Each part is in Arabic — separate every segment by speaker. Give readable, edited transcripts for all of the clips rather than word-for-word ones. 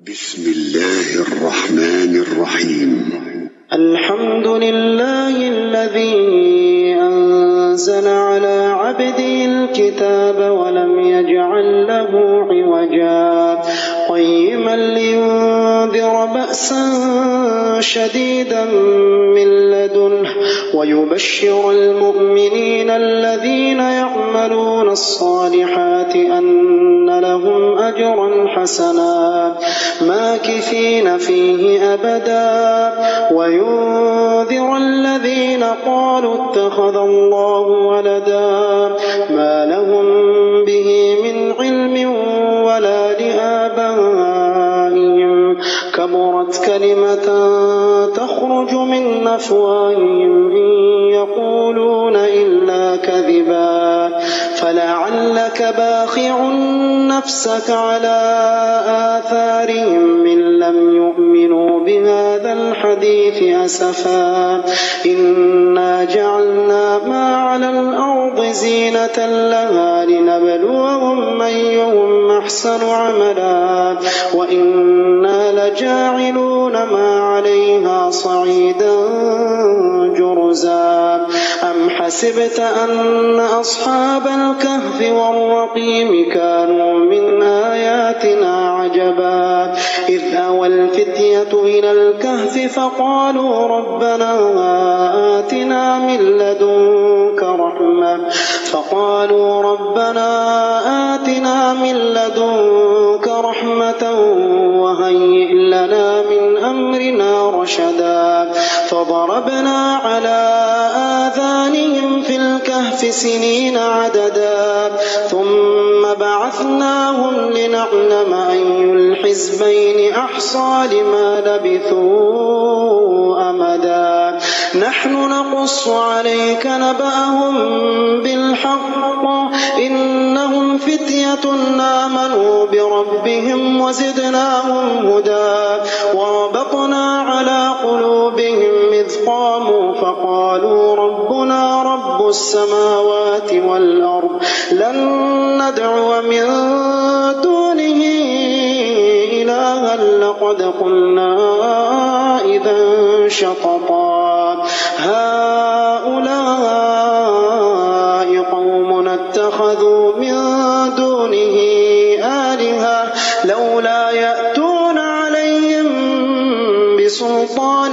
Speaker 1: بسم الله الرحمن الرحيم.
Speaker 2: الحمد لله الذي أنزل على عبده الكتاب ولم يجعل له عوجا قيما لينذر بأسا شديدا من لدنه ويبشر المؤمنين الذين يعملون الصالحات أن لهم أجرا حسنا ماكثين فيه أبدا وينذر الذين قالوا اتخذ الله ولدا ما لهم به من علم ولا لآبائهم كبرت كلمة تخرج من أفواههم إن يقولون إلا كذبا فلعلك باخع نفسك على آثارهم إن لم يؤمنوا بهذا الحديث أسفا إنا جعلنا ما على الأرض زينة لها لنبلوهم أيهم أحسن عملا وإنا لجاعلون ما عليها صعيدا جرزا أم حسبت أن أصحاب الكهف والرقيم كانوا من آياتنا عجبا إذ أوى الفتية إلى الكهف فقالوا ربنا آتنا من لدنك رحمة وهيئ لنا من أمرنا رشدا فضربنا على آذانهم في الكهف سنين عددا ثم بعثناهم لنعلم أي الحزبين أحصى لما لبثوا أمدا نحن نقص عليك نبأهم بالحق إنهم فتية آمنوا بربهم وزدناهم هدى وربطنا على قلوبهم إذ قاموا فقالوا ربنا رب السماوات والأرض لن ندعو من دونه إلها لقد قلنا إذا شططا هؤلاء قوم اتخذوا من دونه آلهة لولا يأتون عليهم بسلطان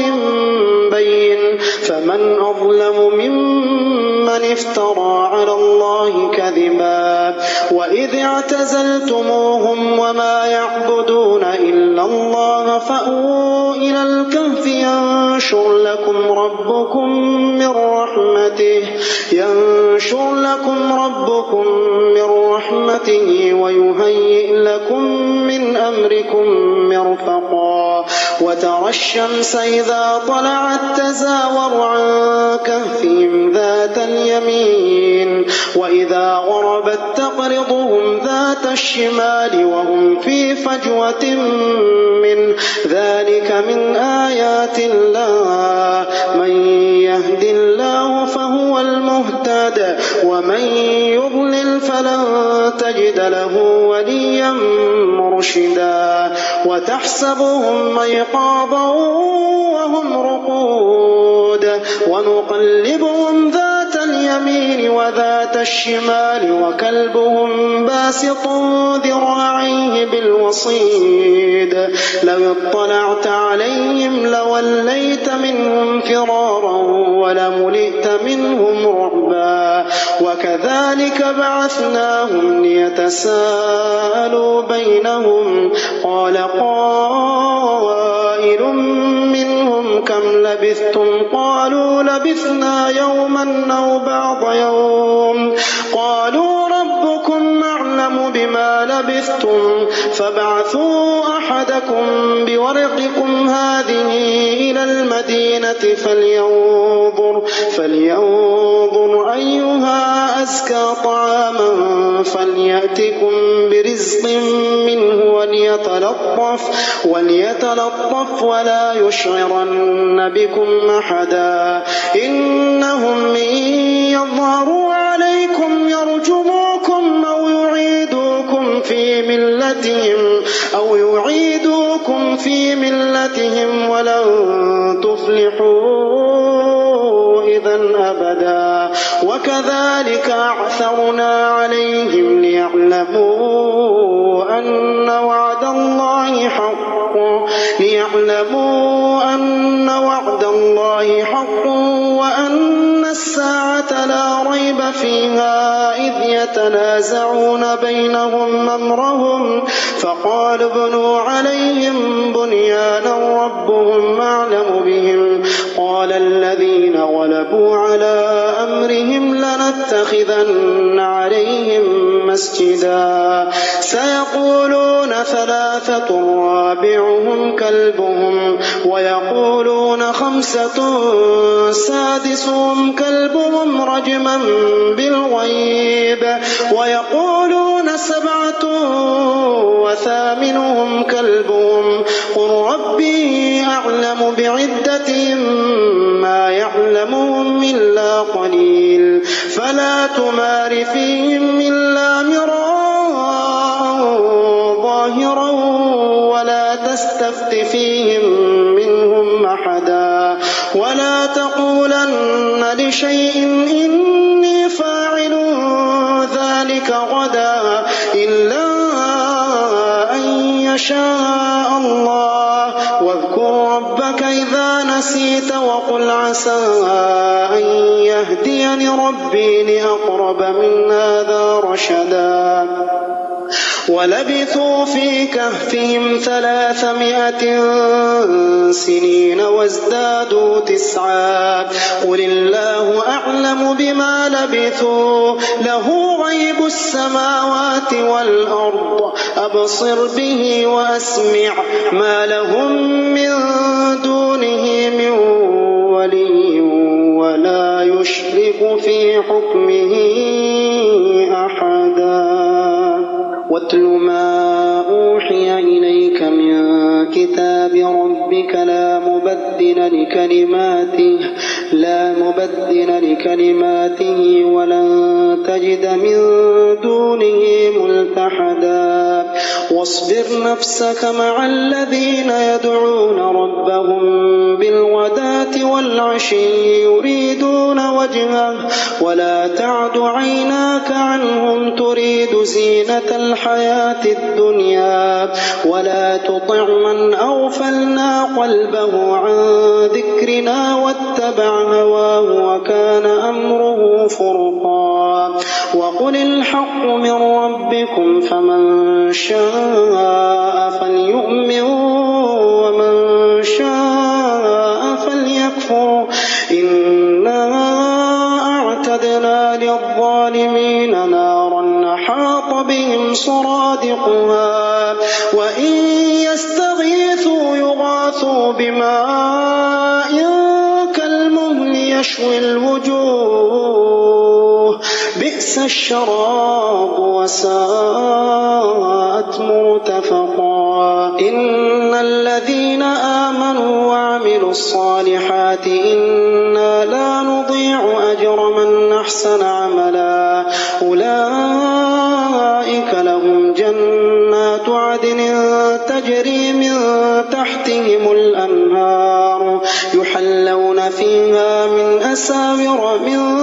Speaker 2: بين فمن أظلم ممن افترى على الله كذبا وإذ اعتزلتموهم وما يعبدون إلا الله فأووا إلى الكهف ينشر لكم ربكم من رحمته ويهيئ لكم من أمركم مرفقا وترى الشمس إذا طلعت تزاور عن كهفهم ذات اليمين وإذا غربت تقرضهم ذات الشمال وهم في فجوة منه ذلك من آيات الله من يهد الله فهو المهتد ومن يضلل فلن تجد له وليا مرشدا وتحسبهم أيقاظا وهم رقود ونقلبهم ذات اليمين وذات الشمال وكلبهم باسط ذراعيه بالوصيد لو اطلعت عليهم لوليت منهم فرارا ولملئت منهم رعبا وكذلك بعثناهم ليتساءلوا بينهم قال قائل منهم كم لبثتم قالوا لبثنا يوما أو بعض يوم قالوا ربكم أعلم بما لبثتم فابعثوا أحدكم بورقكم هذه إلى المدينة فلينظر أيها أزكى طعاما فليأتكم برزق منه وليتلطف ولا يشعرن بكم أحدا إنهم إن يظهروا عليكم يرجموكم أو يعيدوكم في ملتهم في ملتهم ولن تفلحوا إذا أبدا وكذلك أعثرنا عليهم ليعلموا أن وعد الله حق وأن الساعة لا ريب فيها إذ يتنازعون بينهم أمرهم فقال ابنوا عليهم بنيانا ربهم أعلم بهم قال الذين غلبوا على أمرهم لنتخذن عليهم مسجدا سيقولون ثلاثة رابعهم كلبهم ويقولون خمسة سادسهم كلبهم رجما بالغيب ويقولون سبعة وثامنهم كلبهم قل ربي أعلم بعدتهم ما يعلمهم إلا قليل فلا تمار فيهم إلا مراء ظاهرا ولا تستفت فيهم منهم أحدا ولا تقولن لشيء إني فاعل ذلك غدا إلا أن يشاء الله واذكر ربك إذا نسيت وقل عسى أن يهديني ربي لأقرب من هذا رشدا ولبثوا في كهفهم 300 سنين وازدادوا 9 قل الله أعلم بما لبثوا له غيب السماوات والأرض أبصر به وأسمع ما لهم من دونه من ولي ولا يشرك في حكمه أحدا واتل ما أوحي إليك من كتاب ربك لا مبدل لكلماته ولن تجد من دونه ملتحدا واصبر نفسك مع الذين يدعون ربهم بالغداة والعشي يريدون وجهه ولا تعد عيناك عنهم تريد زينة الحياة الدنيا ولا تطع من أغفلنا قلبه عن ذكرنا واتبع هواه وكان أمره فرطا وقل الحق من ربكم فمن شاء فليؤمن ومن شاء فليكفر إنا أعتدنا للظالمين نارا أحاط بهم سرادقها وإن يستغيثوا يغاثوا بماء كالمهل يشوي الوجوه بئس الشراب وساءت مرتفقا إن الذين آمنوا وعملوا الصالحات إنا لا نضيع أجر من أحسن عملا أولئك لهم جنات عدن تجري من تحتهم الأنهار يحلون فيها من أساور من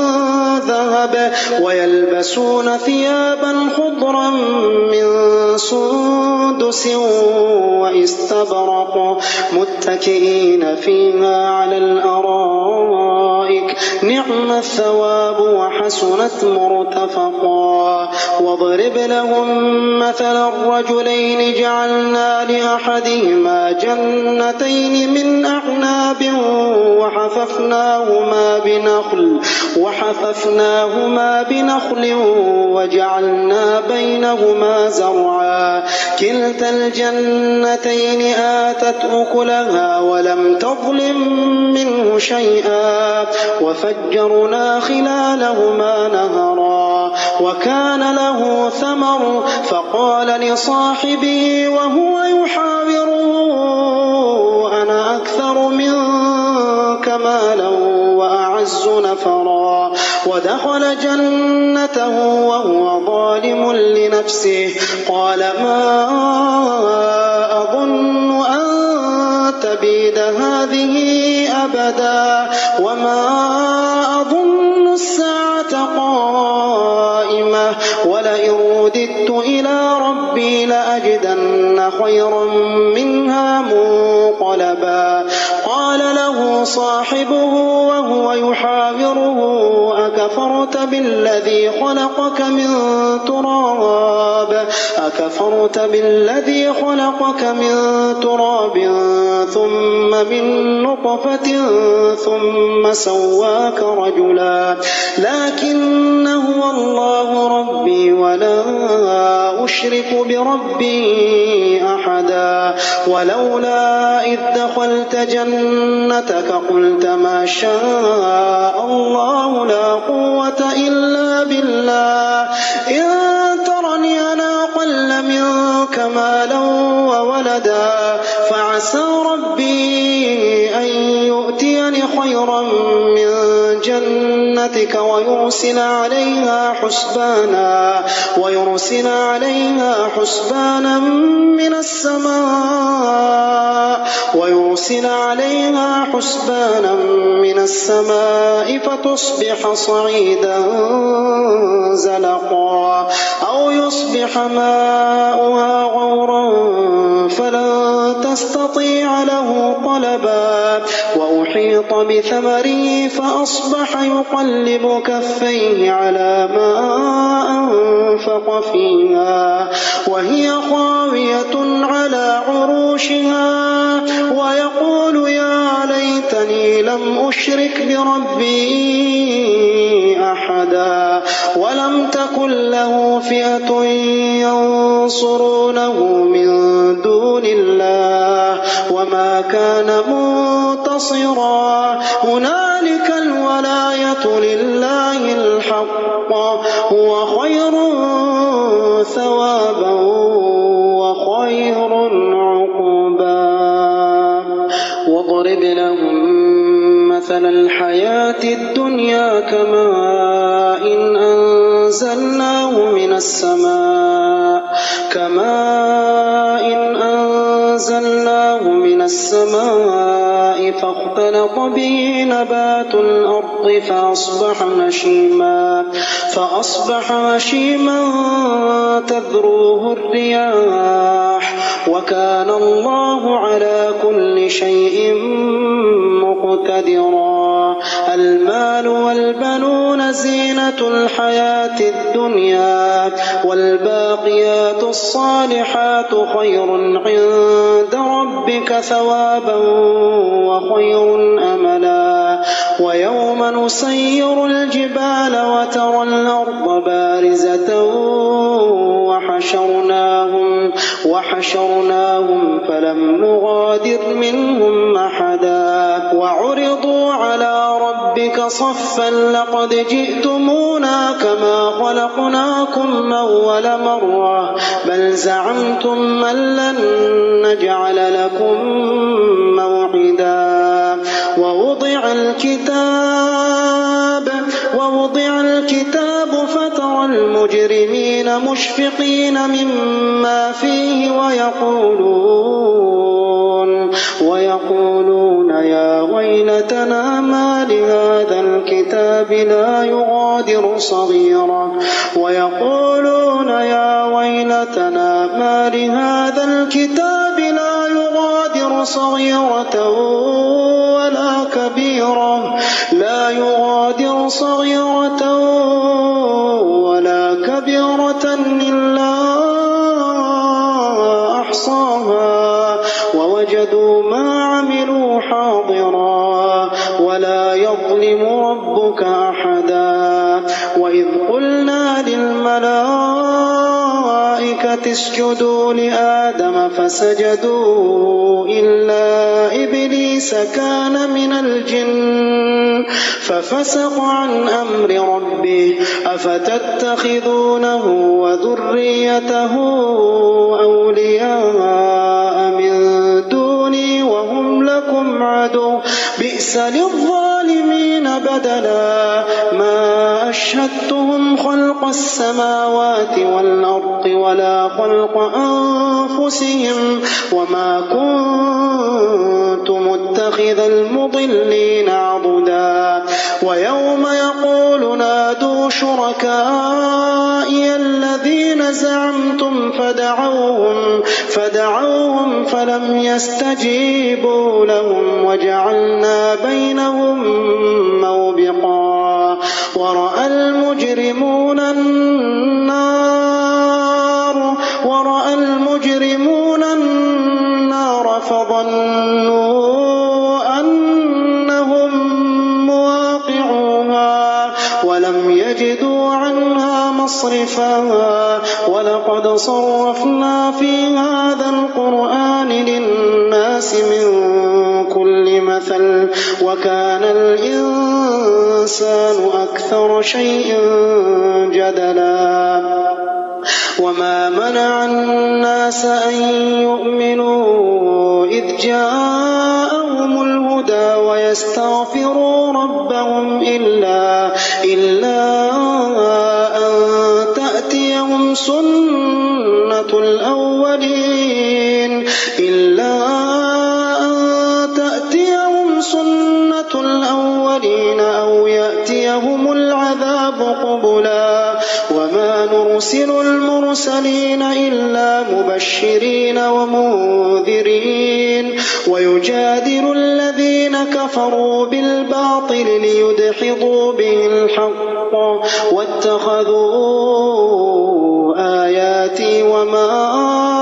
Speaker 2: ذهب ويلبسون ثيابا خضرا من سندس واستبرق متكئين فيها على الأرائك نعم الثواب وحسنت مرتفقا واضرب لهم مثل الرجلين جعلنا لأحدهما جنتين من أعناب وحففناهما بنخل وجعلنا بينهما زرعا كلتا الجنتين آتت أكلها ولم تظلم منه شيئا وفجرنا خلالهما نهرا وكان له ثمر فقال لصاحبه وهو يحاوره أنا أكثر منك مالا وأعز نفرا ودخل جنته وهو ظالم لنفسه قال ما أظن أن تبيد هذه أبدا وما أظن الساعة قائمة ولئن رددت إلى ربي لأجدن خيرا منها منقلبا قال له صاحبه وهو يحاوره أكفرت بالذي خلقك من تراب ثم من نطفة ثم سواك رجلا لكن هو الله ربي ولا أشرك بربي أحدا ولولا إذ دخلت جنتك قلت ما شاء الله لا قوة إلا بالله إن ترني أنا أقل منك مالا وولدا فعسى ربي أن يؤتيني خيرا من جنتك ويرسل عليها حسبانا من السماء فتصبح صعيدا زلقا أو يصبح ماؤها غورا فلن تستطيع له طلبا وأحيط بثمره فأصبح يقلب كفيه على ما أنفق فيها وهي خاوية على عروشها ويقول يا ليتني لم أشرك بربي أحدا ولم تكن له فئة ينصرونه من دون الله وما كان منتصرا هنالك الولاية لله الحق هو خير ثوابا وخير عقبا واضرب لهم مثل الحياة الدنيا كماء أنزلناه من السماء فاختلط به نبات الأرض فأصبح هشيما تذروه الرياح وكان الله على كل شيء مقتدرا المال والبنون زينة الحياة الدنيا والباقيات الصالحات خير عند ربك ثوابا وخير أملا ويوم نسير الجبال وترى الأرض بارزة وحشرناهم فلم نغادر منهم أحدا وعرضوا على ربك صفا لقد جئتمونا كما خلقناكم أول مرة بل زعمتم أن لن نجعل لكم موعدا ووضع الكتاب فترى المجرمين مشفقين مما فيه ويقولون يا ويلتنا ما لهذا الكتاب لا يغادر صغيرة ولا كبيرة إلا أحصاها ووجدوا ما عملوا حاضرا ولا يظلم ربك أحدا وإذ قلنا للملائكة اسجدوا لآدم فسجدوا إلا إبليس كان من الجن ففسق عن أمر ربه أفتتخذونه وذريته أولياء من دوني وهم لكم عدو بئس للظالمين بدلا ما أشهدتهم خلق السماوات والأرض ولا خلق أنفسهم وما كنت يتخذ المضلين عضدا ويوم يقول نادوا شركائي الذين زعمتم فدعوهم فلم يستجيبوا لهم وجعلنا بينهم موبقا ورأى المجرمون النار فظنوا أنهم مواقعوها ولم يجدوا عنها مصرفا ولقد صرفنا في هذا القرآن للناس من كل مثل وكان الإنسان أكثر شيء جدلا وما منع الناس أن يؤمنوا إذ جاءهم الهدى ويستغفروا ربهم إلا أن تأتيهم سنة الأولين أو يأتيهم العذاب قبلا وما نرسل المرسلين إلا مبشرين ومنذرين ويجادل الذين كفروا بالباطل ليدحضوا به الحق واتخذوا آياتي وما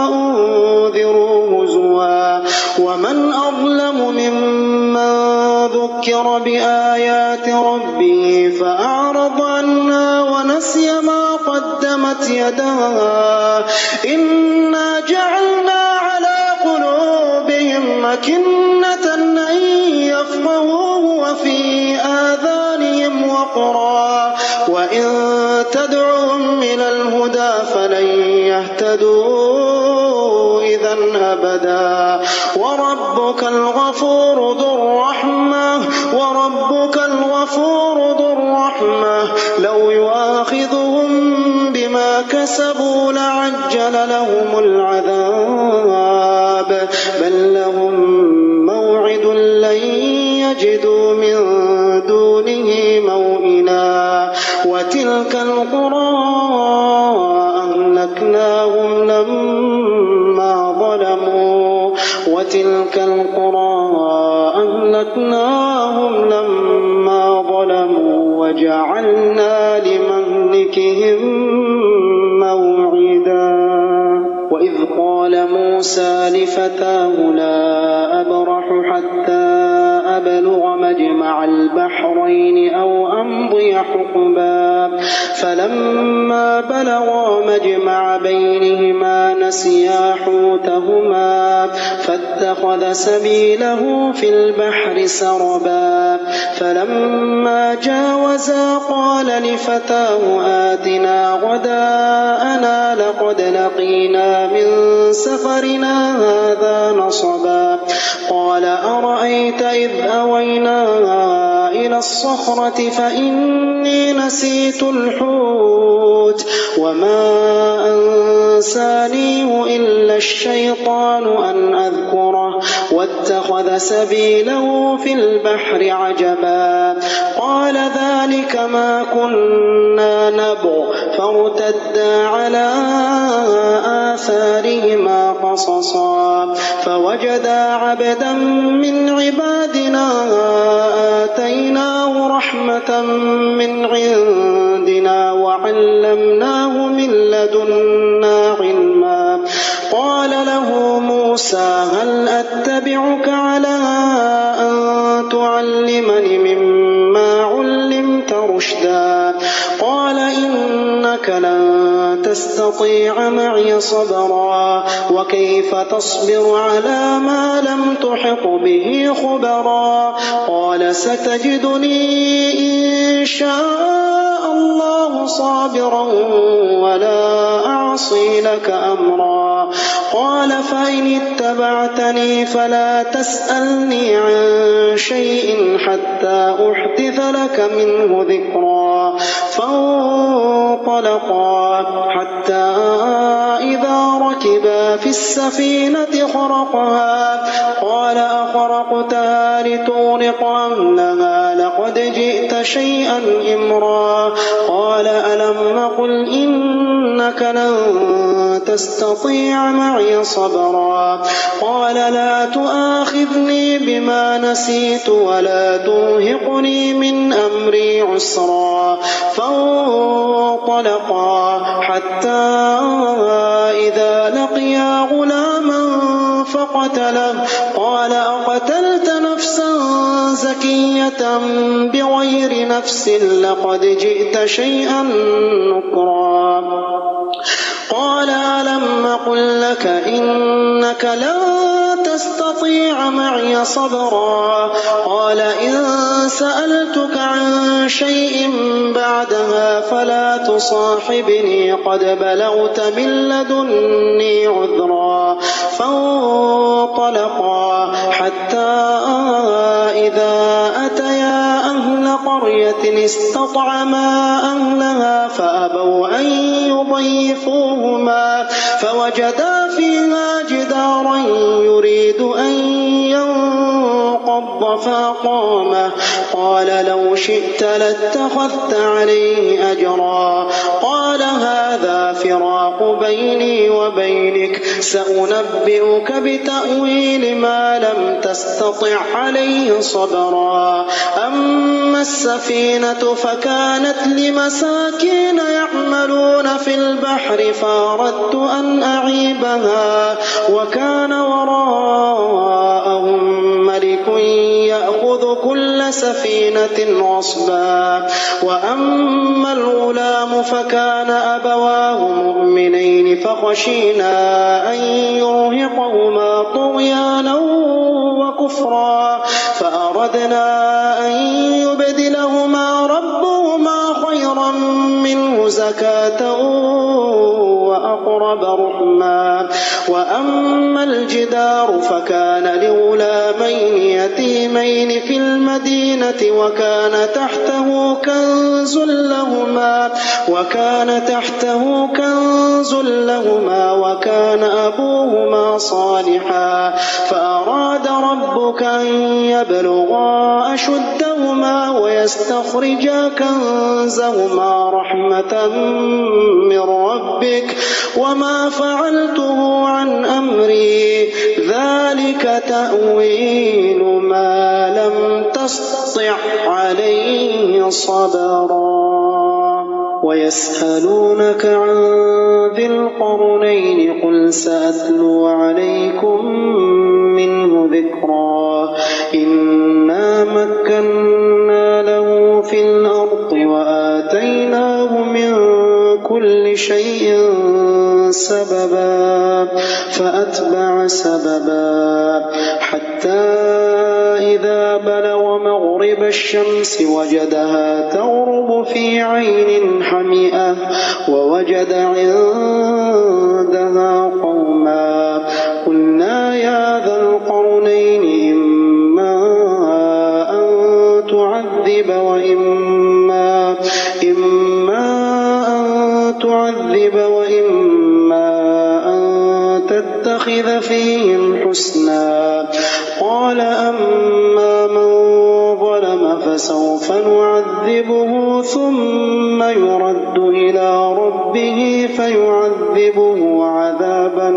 Speaker 2: أنذروا هزوا ومن أظلم ممن ذكر بآيات ربه فأعرض عنها ونسي ما قدمت يداه إنا جعلنا على قلوبهم أكنة أن يفقهوه وفي آذانهم وقرا وإن تدعوهم إلى الهدى فلن يهتدوا إذا أبدا وربك الغفور ذو الرحمة لو يؤاخذهم بما كسبوا لعجل لهم العذاب بل لهم موعد لن يجدوا من دونه موئلا وتلك القرى أهلكناهم لما ظلموا وجعلنا لمهلكهم موعدا وإذ قال موسى لفتاه لا أبرح حتى أبلغ مجمع البحرين أو أمضي حقبا فلما بلغا مجمع بينهما نسيا حوتهما فاتخذ سبيله في البحر سربا فلما جاوزا قال لفتاه آتنا غداءنا لقد لقينا من سفرنا هذا نصبا قال أرأيت إذ أوينا إلى الصخرة فإني نسيت الحوت وما أنسانيه إلا الشيطان أن أذكره واتخذ سبيله في البحر عجبا قال ذلك ما كنا نبغ فارتدا على آثارهما قصصا فوجدا عبدا من عبادنا آتيناه رحمة من عندنا وعلمناه من لدنا علما قال له موسى هل أتبعك على أن تعلمني مما علمت رشدا قال إنك لن تستطيع معي صبرا وكيف تصبر على ما لم تحط به خبرا قال ستجدني إن شاء الله صابرا ولا أعصي لك أمرا قال فإن اتبعتني فلا تسألني عن شيء حتى أحدث لك منه ذكرا فانطلقا حتى إذا ركبا في السفينة خرقها قال أخرقتها يرهق أهلها لقد جئت شيئا إمرا قال ألم أقل إنك لن تستطيع معي صبرا قال لا تؤاخذني بما نسيت ولا ترهقني من أمري عسرا فانطلقا حتى إذا لقيا غلاما فقتله قال أقتلت نفسا زكية بغير نفس لقد جئت شيئا نكرا قال ألم أقل لك إنك لن تستطيع معي صبرا قال إن سألتك عن شيء بعدها فلا تصاحبني قد بلغت من لدني عذرا فانطلقا حتى إذا أتيا أهل قرية استطعما أهلها فأبوا أن يضيفوهما فوجدا فيها جدارا يريد أن ينقض فأقامه قال لو شئت لاتخذت عليه أجرا قال هذا فراق بيني وبينك سأنبئك بتأويل ما لم تستطع عليه صبرا أما السفينة فكانت لمساكين يعملون في البحر فأردت أن أعيبها وكان وراءهم ملك يأخذ كل سفينة غصبا وأما الغلام فكان أبواه مؤمنين فخشينا أن يرهقهما طغيانا وكفرا فأردنا أن يبدلهما ربهما خيرا منه زكاة وأقرب رحما وأما الجدار فكان لغلامين يتيمين في المدينة وكان تحته كنز لهما وكان أبوهما صالحا فأراد ربك أن يبلغا أشدهما ويستخرجا كنزهما رحمة من ربك وما فعلته عن أمري ذلك تأويل ما لم تستطع عليه صبرا ويسألونك عن ذي القرنين قل سأتلو عليكم منه ذكرا إنا مكنا له في الأرض وآتيناه من كل شيء سببا فأتبع سببا حتى إذا بلغ مغرب الشمس وجدها تغرب في عين حمئة ووجد عندها قوما قلنا يا ذا القرنين إما أن تعذب وإما أن تتخذ فيهم حسنا قال أما من ظلم فسوف نعذبه ثم يرد إلى ربه فيعذبه عذابا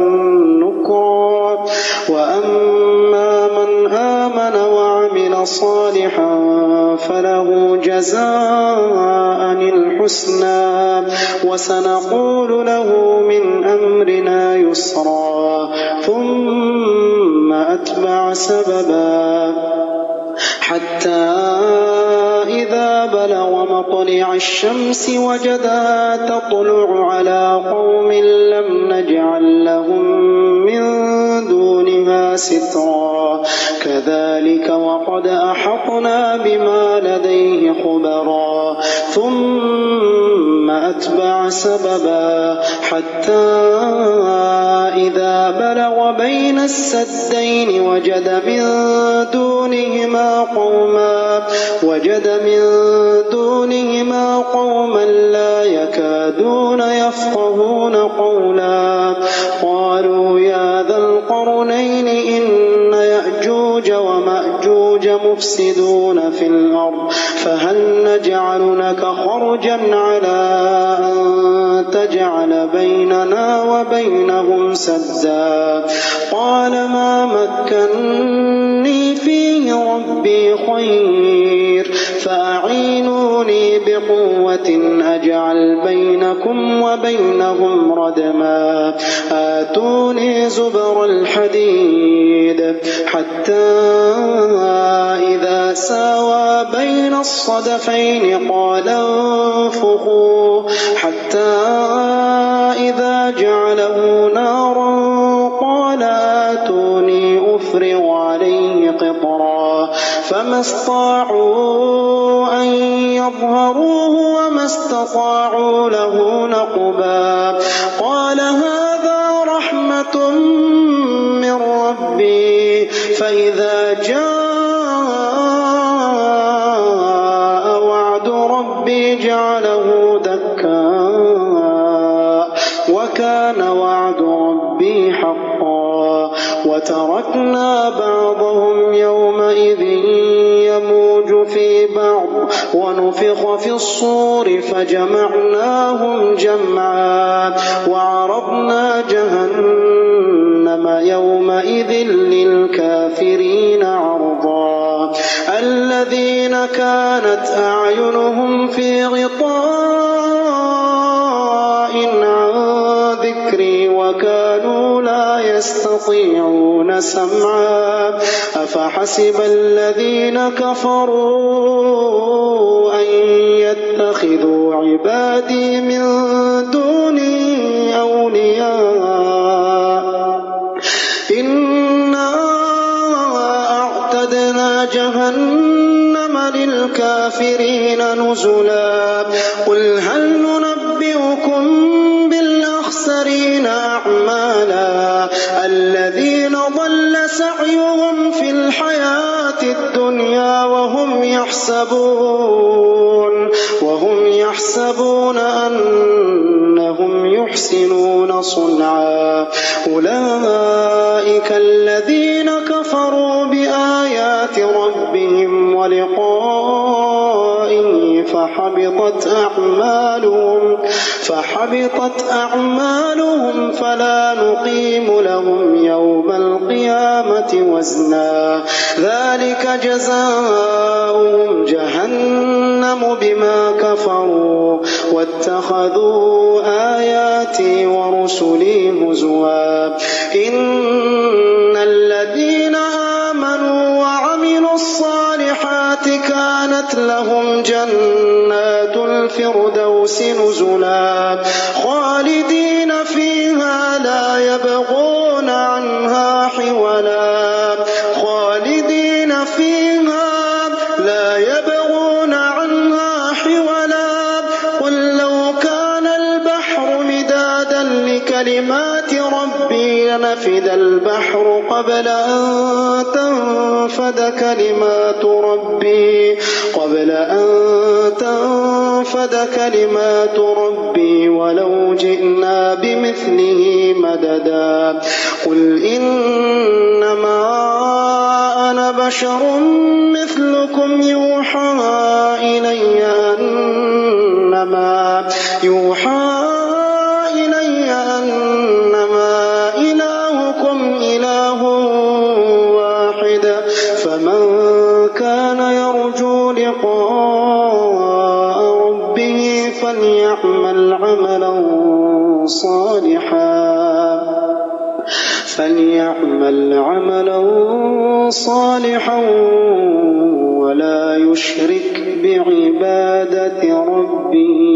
Speaker 2: نكرا وأما من آمن وعمل صالحا فله جزاء الحسنى وسنقول له من أمرنا يسرا ثم أتبع سببا حتى إذا بلغ مطلع الشمس وجدها تطلع على قوم لم نجعل لهم من دونها سترا كذلك وقد أحطنا بما لديه خبرا ثم أتبع سببا حتى إذا بلغ بين السدين وجد من دونهما قوما لا يكادون يفقهون قولا قالوا يا ذا القرنين إن يأجوج يأجوج ومأجوج مفسدون في الأرض فهل نجعل لك خرجا على أن تجعل بيننا وبينهم سدا قال ما مكني فيه ربي خير فأعينوني بقوة أجعل بينكم وبينهم ردما آتوني زبر الحديد حتى إذا ساوى بين الصدفين قال انفخوا حتى إذا جعله نارا قال آتوني أفرغ عليه قطرا فما استطاعوا أن يظهروه وما استطاعوا له نقبا قال هذا رحمة من ربي فإذا جاء وعد ربي جعله دكا وكان وعد ربي حقا وتركنا بعضهم يومئذ يموج في بعض ونفخ في الصور فجمعناهم جمعا وعرضنا جهنم يومئذ للكافرين عرضا الذين كانت أعينهم في غطاء عن ذكري وكانوا لا يستطيعون سمعا أفحسب الذين كفروا أن يتخذوا عبادي من دوني أولياء إنا أعتدنا جهنم للكافرين نزلا قل هل ننبئكم بالأخسرين أعمالا الذين ضل سعيهم في الحياة الدنيا وهم يحسبون أنهم يحسنون صنعا أولئك الذين كفروا بآيات ربهم ولقائه فحبطت أعمالهم فلا نقيم لهم يوم القيامة وزنا ذلك جزاؤهم جهنم بما كفروا واتخذوا آياتي ورسلي هزوا إن الذين آمنوا وعملوا الصالحات كانت لهم جنات الفردوس نزلا خالدين فيها لا يبغون عنها حولا قل لو كان البحر مدادا لكلمات ربي لنفد البحر قبل أن تنفد كلمات ربي ولو جئنا بمثله مددا قل إنما أنا بشر مثلكم يوحى إلي أنما إلهكم إله واحد فمن كان يرجو لقاء ربه فليعمل عملا صالحا ولا يشرك بعبادة ربه